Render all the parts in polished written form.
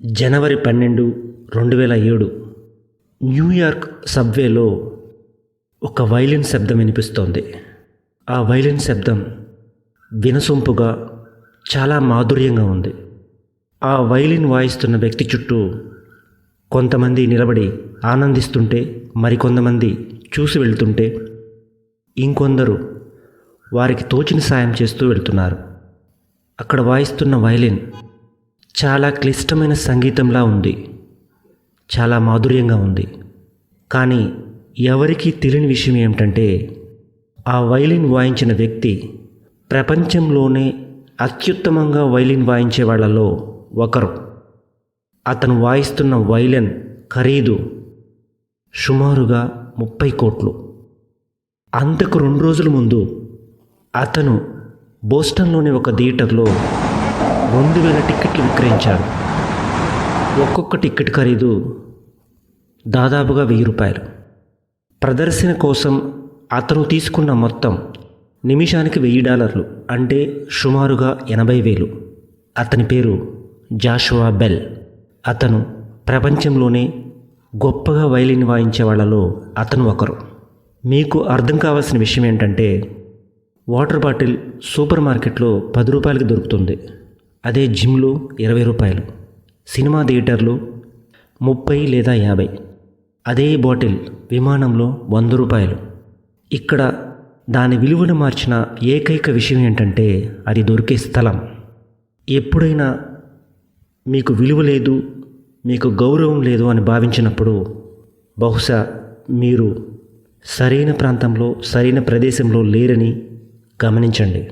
జనవరి 12, 2007 New York సబ్వేలో ఒక violin శబ్దం వినిపిస్తోంది. ఆ వైలిన్ శబ్దం వినసొంపుగా చాలా మాధుర్యంగా ఉంది. ఆ వైలిన్ వాయిస్తున్న వ్యక్తి చుట్టూ కొంతమంది నిలబడి ఆనందిస్తుంటే, మరికొంతమంది చూసి వెళ్తుంటే, ఇంకొందరు వారికి తోచిన సాయం చేస్తూ వెళ్తున్నారు. అక్కడ వాయిస్తున్న వైలిన్ చాలా క్లిష్టమైన సంగీతంలా ఉంది, చాలా మాధుర్యంగా ఉంది. కానీ ఎవరికీ తెలియని విషయం ఏమిటంటే, ఆ వైలిన్ వాయించిన వ్యక్తి ప్రపంచంలోనే అత్యుత్తమంగా వైలిన్ వాయించే వాళ్ళలో ఒకరు. అతను వాయిస్తున్న వైలిన్ ఖరీదు సుమారుగా 30 కోట్లు. అంతకు 2 రోజుల ముందు అతను బోస్టన్లోని ఒక థియేటర్లో 2000 టిక్కెట్లు విక్రయించాడు. ఒక్కొక్క టిక్కెట్ ఖరీదు దాదాపుగా $1000. ప్రదర్శన కోసం అతను తీసుకున్న మొత్తం నిమిషానికి $1000, అంటే సుమారుగా 80,000. అతని పేరు జాషువా బెల్. అతను ప్రపంచంలోనే గొప్పగా వైలిన్ వాయించే వాళ్ళలో అతను ఒకరు. మీకు అర్థం కావాల్సిన విషయం ఏంటంటే, వాటర్ బాటిల్ సూపర్ మార్కెట్లో $10 దొరుకుతుంది. అదే జిమ్లో $20, సినిమా థియేటర్లో 30 లేదా 50. అదే బాటిల్ విమానంలో $100. ఇక్కడ దాని విలువను మార్చిన ఏకైక విషయం ఏంటంటే, అది దొరికే స్థలం. ఎప్పుడైనా మీకు విలువ లేదు, మీకు గౌరవం లేదు అని భావించినప్పుడు, బహుశా మీరు సరైన ప్రాంతంలో, సరైన ప్రదేశంలో లేరని గమనించండి.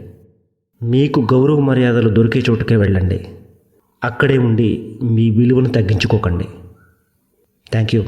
మీకు గౌరవ మర్యాదలు దొరికే చోటుకే వెళ్ళండి. అక్కడే ఉండి మీ విలువను తగ్గించుకోకండి. Thank you.